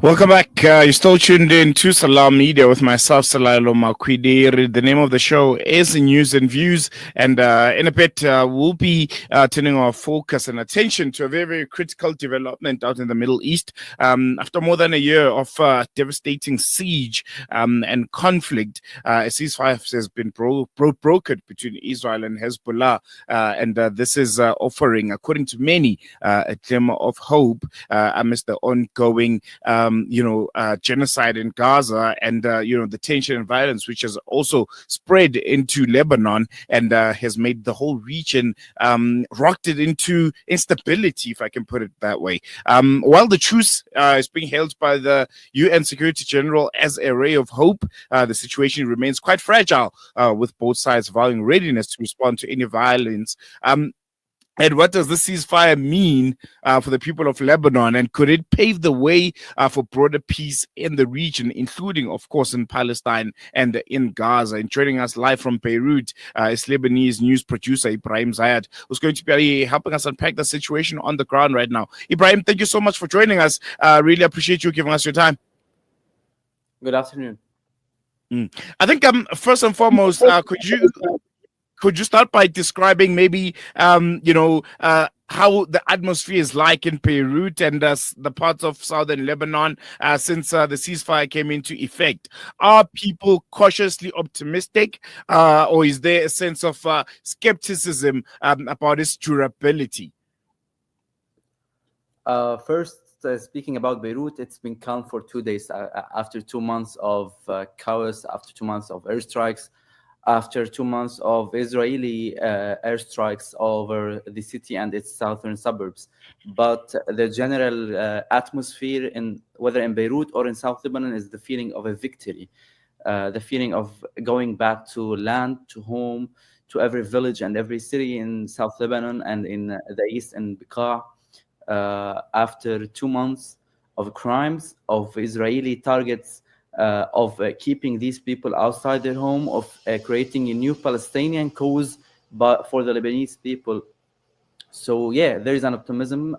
Welcome back. You're still tuned in to Salam Media with myself, Salailo Makwidiri. The name of the show is News and Views. And in a bit, we'll be turning our focus and attention to a very, very critical development out in the Middle East. After more than a year of devastating siege and conflict, a ceasefire has been brokered between Israel and Hezbollah. And this is offering, according to many, a glimmer of hope amidst the ongoing genocide in Gaza and, the tension and violence, which has also spread into Lebanon and has made the whole region rocked it into instability, if I can put it that way. While the truce is being hailed by the UN Security General as a ray of hope, the situation remains quite fragile, with both sides vowing readiness to respond to any violence. And what does this ceasefire mean for the people of Lebanon? And could it pave the way for broader peace in the region, including, of course, in Palestine and in Gaza? And joining us live from Beirut is Lebanese news producer Ibrahim Zayed, who's going to be helping us unpack the situation on the ground right now. Ibrahim, thank you so much for joining us. Really appreciate you giving us your time. Good afternoon. I think first and foremost, could you start by describing maybe, how the atmosphere is like in Beirut and the parts of southern Lebanon since the ceasefire came into effect? Are people cautiously optimistic, or is there a sense of skepticism about its durability? First, speaking about Beirut, it's been calm for 2 days after 2 months of chaos, after 2 months of airstrikes. After 2 months of Israeli airstrikes over the city and its southern suburbs. But the general atmosphere, whether in Beirut or in South Lebanon, is the feeling of a victory, the feeling of going back to land, to home, to every village and every city in South Lebanon and in the east and Bekaa. After 2 months of crimes, of Israeli targets, of keeping these people outside their home, of creating a new Palestinian cause for the Lebanese people. So yeah, there is an optimism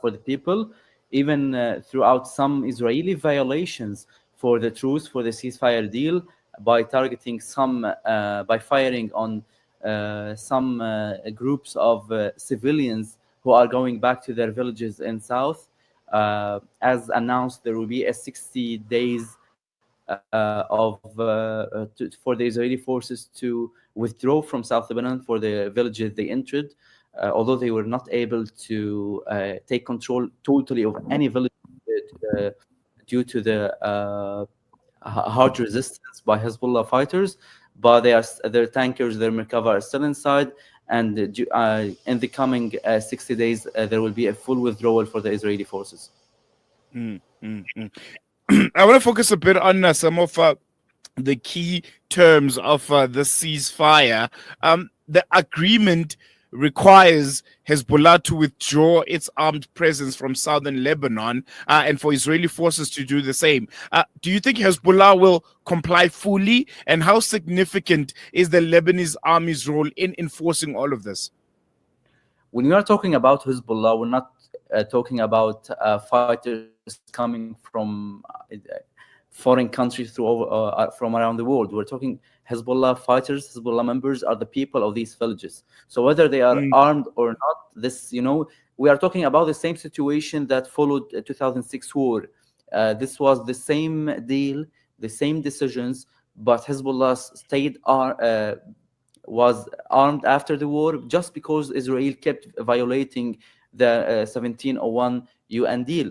for the people, even throughout some Israeli violations for the truce, for the ceasefire deal, by targeting by firing on some groups of civilians who are going back to their villages in south. As announced, there will be a 60 days for the Israeli forces to withdraw from South Lebanon for the villages they entered, although they were not able to take control totally of any village due to the hard resistance by Hezbollah fighters. But their tankers, their Merkava are still inside, and in the coming 60 days, there will be a full withdrawal for the Israeli forces. I want to focus a bit on some of the key terms of the ceasefire. The agreement requires Hezbollah to withdraw its armed presence from southern Lebanon and for Israeli forces to do the same. Do you think Hezbollah will comply fully? And how significant is the Lebanese army's role in enforcing all of this? When we are talking about Hezbollah, we're not talking about fighters coming from foreign countries from around the world. We're talking Hezbollah fighters, Hezbollah members are the people of these villages. So whether they are armed or not, we are talking about the same situation that followed 2006 war. This was the same deal, the same decisions, but Hezbollah was armed after the war just because Israel kept violating the 1701 UN deal.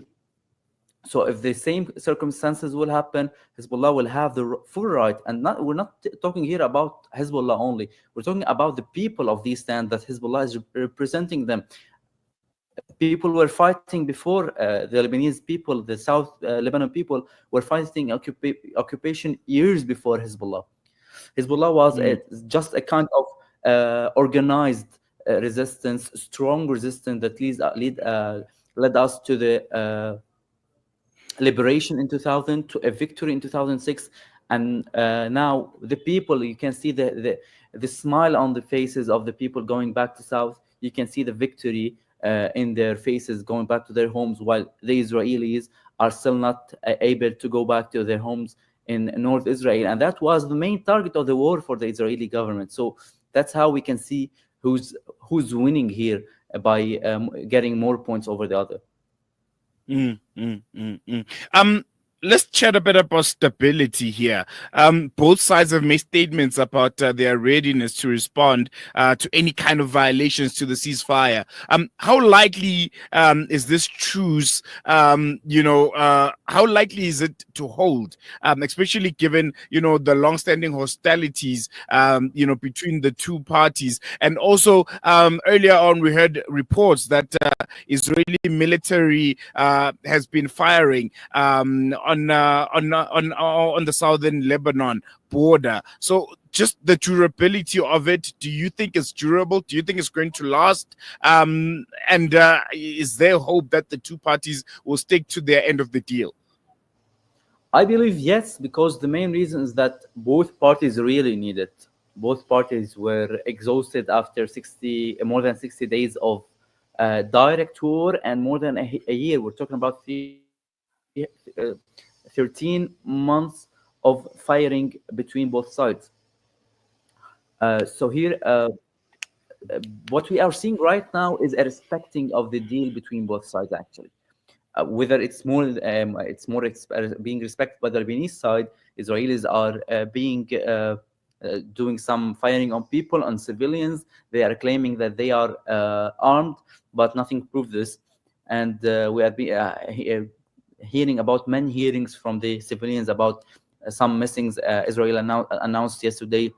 So if the same circumstances will happen, Hezbollah will have the full right. And we're not talking here about Hezbollah only. We're talking about the people of these land that Hezbollah is representing them. People were fighting before the Lebanese people, the South Lebanon people were fighting occupation years before Hezbollah. Hezbollah was just a kind of organized resistance, strong resistance that led us to the liberation in 2000, to a victory in 2006, and now the people, you can see the smile on the faces of the people going back to south. You can see the victory in their faces, going back to their homes, while the Israelis are still not able to go back to their homes in North Israel. And that was the main target of the war for the Israeli government. So that's how we can see who's winning here by getting more points over the other. Let's chat a bit about stability here. Both sides have made statements about their readiness to respond to any kind of violations to the ceasefire. How likely is this truce? How likely is it to hold? Especially given the long-standing hostilities between the two parties, and also earlier on we heard reports that Israeli military has been firing on the southern Lebanon border. So just the durability of it, do you think it's durable? Do you think it's going to last? And is there hope that the two parties will stick to their end of the deal? I believe yes, because the main reason is that both parties really need it. Both parties were exhausted after more than 60 days of direct war, and more than a year. We're talking about 13 months of firing between both sides. So here, what we are seeing right now is a respecting of the deal between both sides. Actually, whether it's being respected by the Lebanese side, Israelis are doing some firing on people, on civilians. They are claiming that they are armed, but nothing proves this. And we are hearing about many hearings from the civilians about some missings. Israel announced yesterday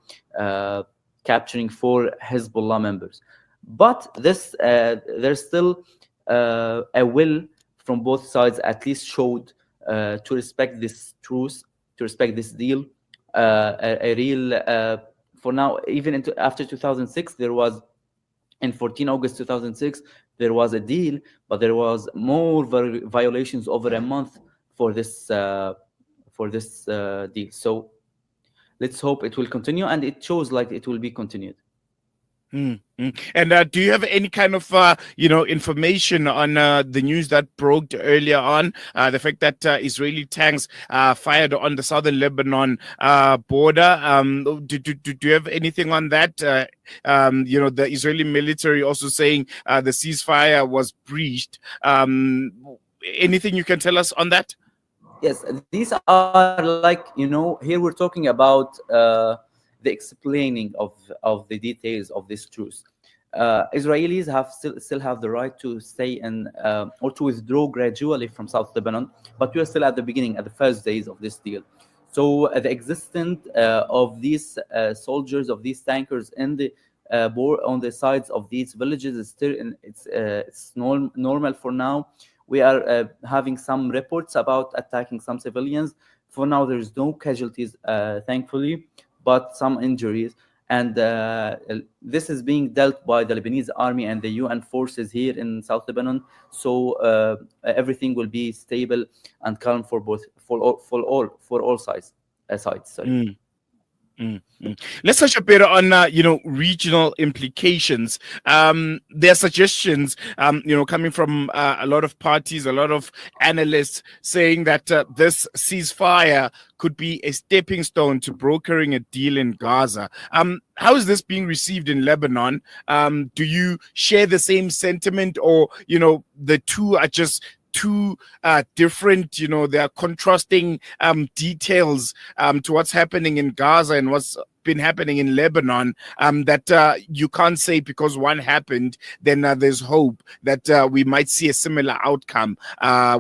capturing 4 Hezbollah members. But there's still a will from both sides, at least showed, to respect this truce, to respect this deal. A real, for now, even after 2006, there was, in 14 August 2006, there was a deal, but there was more violations over a month for this deal. So let's hope it will continue, and it shows like it will be continued. And do you have any kind of information on the news that broke earlier on, the fact that Israeli tanks fired on the southern Lebanon border? Do you have anything on that? The Israeli military also saying the ceasefire was breached. Anything you can tell us on that? Yes, these are here we're talking about the explaining of the details of this truce. Israelis still have the right to stay in or to withdraw gradually from South Lebanon, but we are still at the beginning, at the first days of this deal. So the existence of these soldiers, of these tankers in the on the sides of these villages is still it's normal for now. We are having some reports about attacking some civilians. For now, there is no casualties, thankfully, but some injuries. And this is being dealt by the Lebanese army and the UN forces here in South Lebanon. So everything will be stable and calm for all sides. Sorry. Let's touch a bit on regional implications. There are suggestions coming from a lot of parties, a lot of analysts saying that this ceasefire could be a stepping stone to brokering a deal in Gaza. How is this being received in Lebanon? Do you share the same sentiment, or the two are just two different, there are contrasting details to what's happening in Gaza and what's been happening in Lebanon, that you can't say because one happened, then there's hope that we might see a similar outcome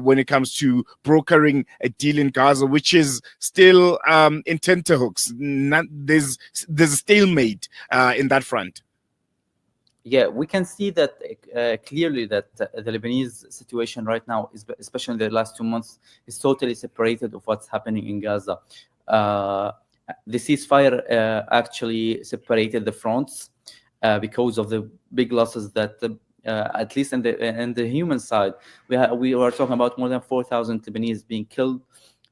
when it comes to brokering a deal in Gaza, which is still in tenterhooks. There's a stalemate in that front. Yeah, we can see that clearly that the Lebanese situation right now, especially in the last 2 months, is totally separated of what's happening in Gaza. The ceasefire actually separated the fronts because of the big losses that, at least in the human side, we were talking about more than 4,000 Lebanese being killed.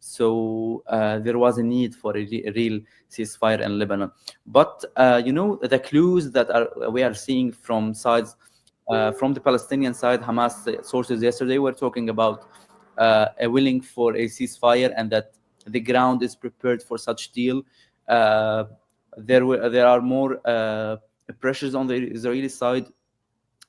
So there was a need for a real ceasefire in Lebanon. But the clues that we are seeing from sides From the Palestinian side, Hamas sources yesterday were talking about a willing for a ceasefire and that the ground is prepared for such deal. There are more pressures on the Israeli side.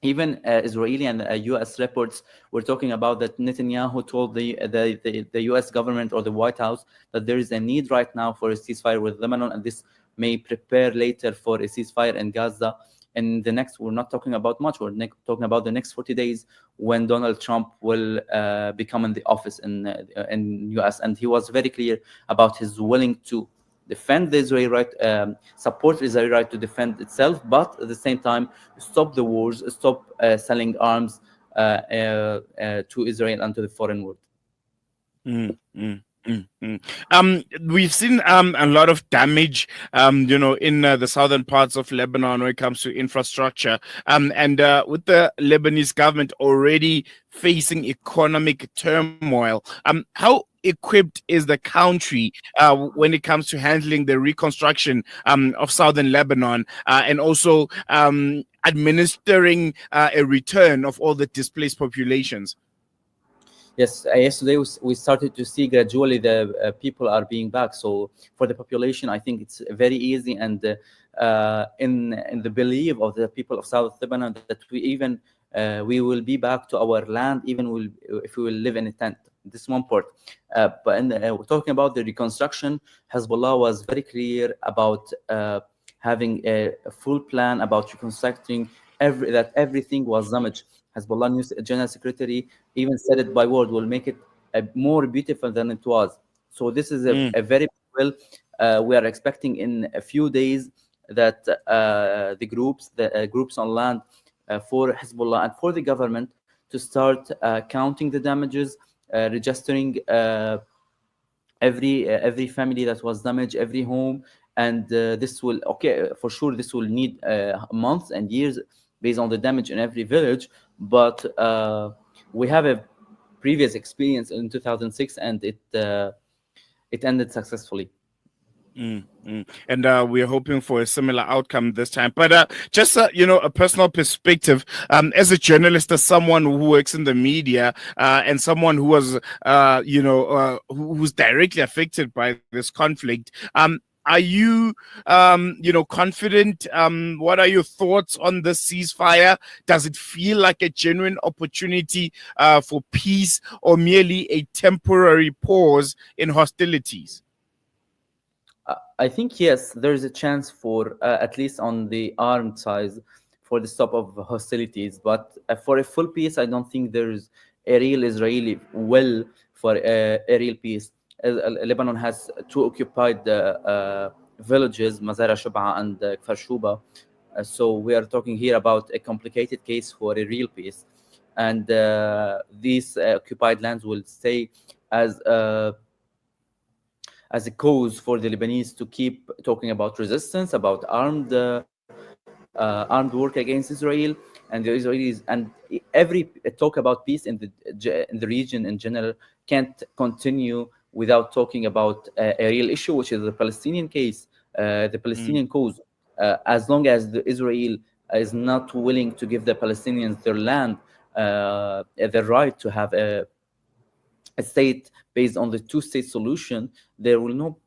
Even Israeli and U.S. reports were talking about that Netanyahu told the U.S. government or the White House that there is a need right now for a ceasefire with Lebanon, and this may prepare later for a ceasefire in Gaza. And we're not talking about much. We're talking about the next 40 days when Donald Trump will become in the office in U.S. And he was very clear about his willing to defend the Israeli right, support the Israeli right to defend itself, but at the same time stop the wars, stop selling arms to Israel and to the foreign world. We've seen a lot of damage, in the southern parts of Lebanon when it comes to infrastructure, and with the Lebanese government already facing economic turmoil. How equipped is the country when it comes to handling the reconstruction of southern Lebanon and also administering a return of all the displaced populations? Yes, yesterday we started to see gradually the people are being back. So for the population, I think it's very easy, and in the belief of the people of South Lebanon that we will be back to our land, even if we will live in a tent. This one part. But we're talking about the reconstruction. Hezbollah was very clear about having a full plan about reconstructing that everything was damaged. Hezbollah News General Secretary even said it by word, will make it more beautiful than it was. So this is a very well. We are expecting in a few days that the groups on land for Hezbollah and for the government to start counting the damages, registering every family that was damaged, every home, and this will for sure this will need months and years based on the damage in every village. But we have a previous experience in 2006, and it ended successfully. And we're hoping for a similar outcome this time. But just a personal perspective, as a journalist, as someone who works in the media, and someone who was who's directly affected by this conflict, are you confident? What are your thoughts on the ceasefire? Does it feel like a genuine opportunity for peace, or merely a temporary pause in hostilities? I think yes, there is a chance for at least on the armed side for the stop of hostilities. But for a full peace, I don't think there is a real Israeli will for a real peace. Lebanon has two occupied villages, Mazara Shub'a and Kfar Shuba. So we are talking here about a complicated case for a real peace. And these occupied lands will stay as a cause for the Lebanese to keep talking about resistance, about armed work against Israel, and the Israelis, and every talk about peace in the region in general can't continue without talking about a real issue, which is the Palestinian case, the Palestinian cause. As long as Israel is not willing to give the Palestinians their land, their right to have a state based on the two-state solution, there will not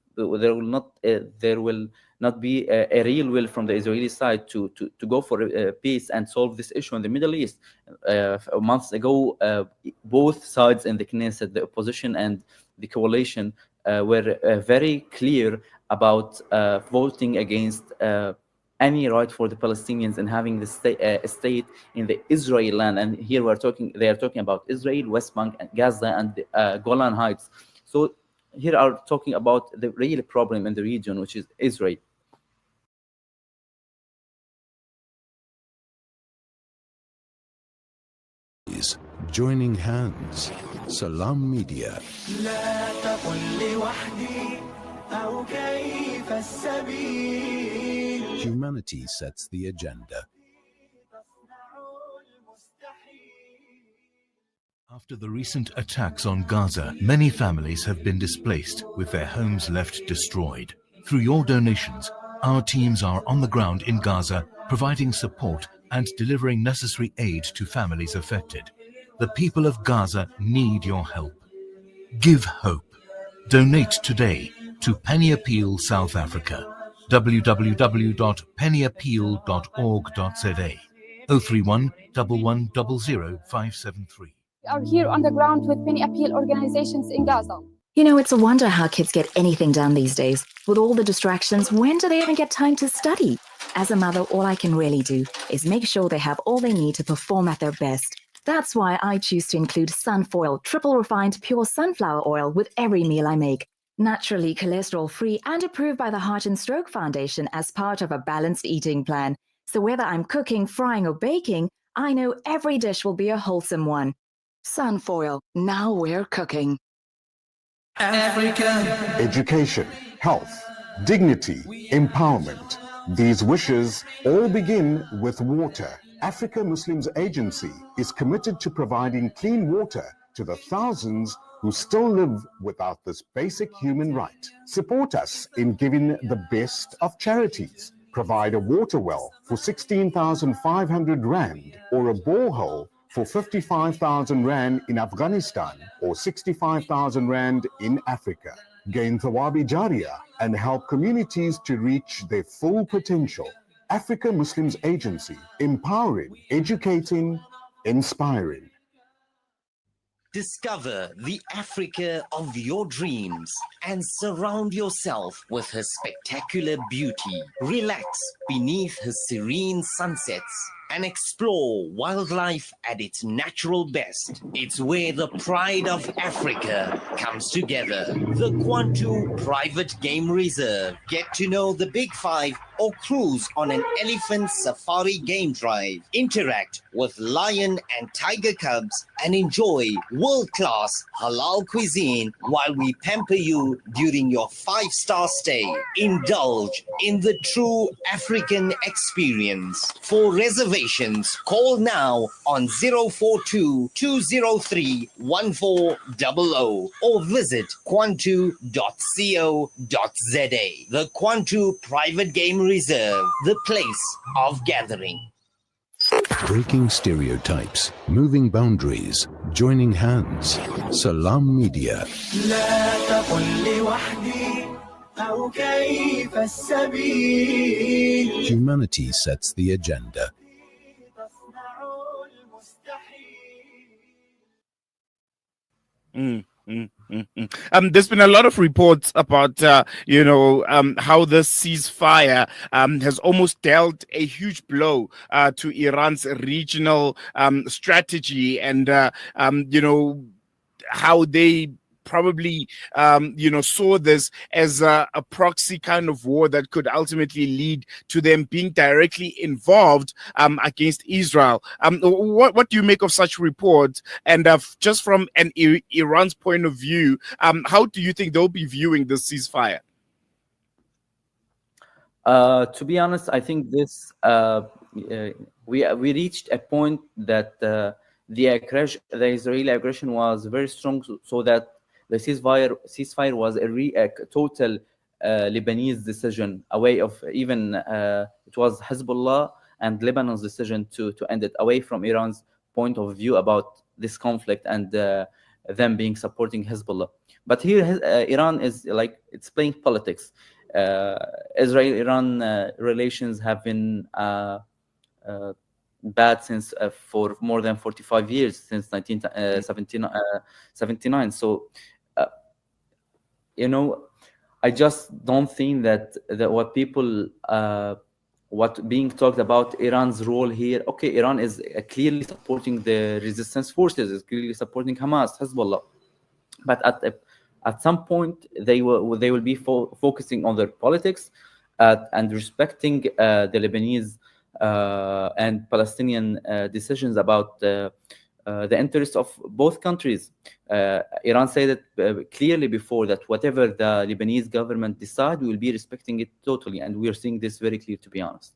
be a real will from the Israeli side to go for peace and solve this issue in the Middle East. Months ago, both sides in the Knesset, the opposition and the coalition, were very clear about voting against any right for the Palestinians in having the state in the Israeli land. And here they are talking about Israel, West Bank, and Gaza, and the Golan Heights. So here are talking about the real problem in the region, which is Israel. Joining hands, Salam Media. Humanity sets the agenda. After the recent attacks on Gaza, many families have been displaced, with their homes left destroyed. Through your donations, our teams are on the ground in Gaza, providing support and delivering necessary aid to families affected. The people of Gaza need your help. Give hope. Donate today to Penny Appeal South Africa. www.pennyappeal.org.za 031 1100 573. We are here on the ground with many appeal organizations in Gaza. You know, it's a wonder how kids get anything done these days. With all the distractions, when do they even get time to study? As a mother, all I can really do is make sure they have all they need to perform at their best. That's why I choose to include Sunfoil, triple refined pure sunflower oil with every meal I make. Naturally cholesterol-free and approved by the Heart and Stroke Foundation as part of a balanced eating plan. So whether I'm cooking, frying or baking, I know every dish will be a wholesome one. Sunfoil, now we're cooking. Africa. Education, health, dignity, empowerment. These wishes all begin with water. Africa Muslims Agency is committed to providing clean water to the thousands who still live without this basic human right. Support us in giving the best of charities. Provide a water well for 16,500 Rand or a borehole for 55,000 Rand in Afghanistan or 65,000 Rand in Africa. Gain Thawabi Jariyah and help communities to reach their full potential. Africa Muslims Agency, empowering, educating, inspiring. Discover the Africa of your dreams and surround yourself with her spectacular beauty. Relax beneath her serene sunsets and explore wildlife at its natural best. It's where the pride of Africa comes together. The Kwantu Private Game Reserve. Get to know the Big Five or cruise on an elephant safari game drive. Interact with lion and tiger cubs and enjoy world-class halal cuisine while we pamper you during your 5-star stay. Indulge in the true African experience. For reservations, call now on 042-203-1400 or visit kwantu.co.za. The Kwantu Private Game Reserve, the place of gathering. Breaking stereotypes, moving boundaries, joining hands. Salam Media. Humanity sets the agenda. There's been a lot of reports about, how this ceasefire has almost dealt a huge blow to Iran's regional strategy and, how they probably, saw this as a proxy kind of war that could ultimately lead to them being directly involved against Israel. What do you make of such reports? And just from an Iran's point of view, how do you think they'll be viewing this ceasefire? To be honest, I think this we reached a point that the Israeli aggression was very strong, so that the ceasefire was a total Lebanese decision, away of even it was Hezbollah and Lebanon's decision to end it, away from Iran's point of view about this conflict and them being supporting Hezbollah. But here Iran is like, it's playing politics. Israel-Iran relations have been bad since for more than 45 years, since 1979. So, I just don't think that what being talked about Iran's role here. Okay, Iran is clearly supporting the resistance forces, is clearly supporting Hamas, Hezbollah, but at some point they will be focusing on their politics and respecting the Lebanese and Palestinian decisions about the interests of both countries. Iran said it clearly before, that whatever the Lebanese government decide, we will be respecting it totally, and we are seeing this very clear, to be honest.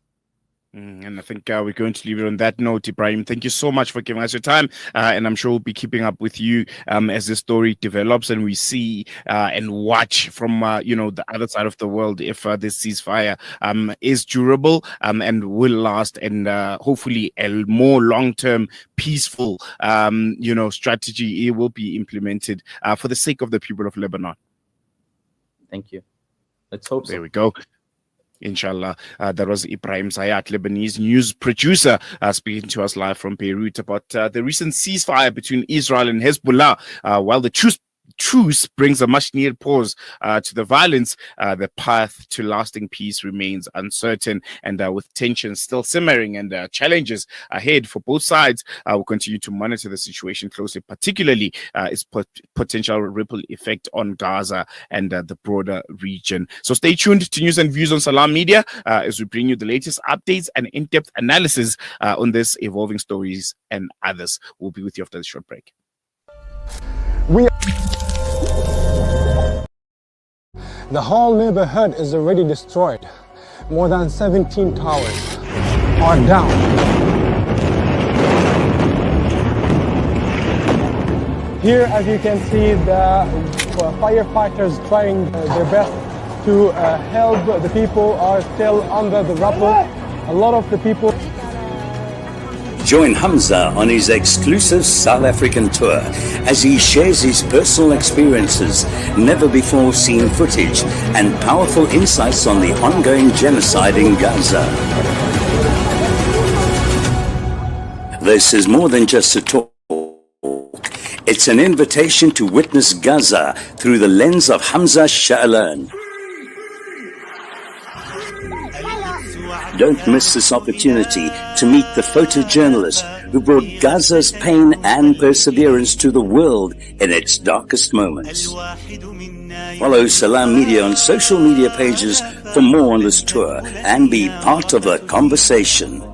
And I think we're going to leave it on that note, Ibrahim. Thank you so much for giving us your time. And I'm sure we'll be keeping up with you as the story develops and we see and watch from, the other side of the world if this ceasefire is durable and will last and hopefully a more long-term peaceful, strategy it will be implemented for the sake of the people of Lebanon. Thank you. Let's hope so. There we go. Inshallah. That was Ibrahim Zayat, Lebanese news producer, speaking to us live from Beirut about the recent ceasefire between Israel and Hezbollah. While the truce brings a much needed pause to the violence, the path to lasting peace remains uncertain, and with tensions still simmering and challenges ahead for both sides, we'll continue to monitor the situation closely, particularly its potential ripple effect on Gaza and the broader region. So stay tuned to News and Views on Salam Media as we bring you the latest updates and in-depth analysis on this evolving stories and others. We'll be with you after this short break. The whole neighborhood is already destroyed. More than 17 towers are down. Here, as you can see, the firefighters trying their best to help. The people are still under the rubble. A lot of the people. Join Hamza on his exclusive South African tour as he shares his personal experiences, never before seen footage, and powerful insights on the ongoing genocide in Gaza. This is more than just a talk. It's an invitation to witness Gaza through the lens of Hamza Sha'alan. Don't miss this opportunity to meet the photojournalist who brought Gaza's pain and perseverance to the world in its darkest moments. Follow Salam Media on social media pages for more on this tour and be part of the conversation.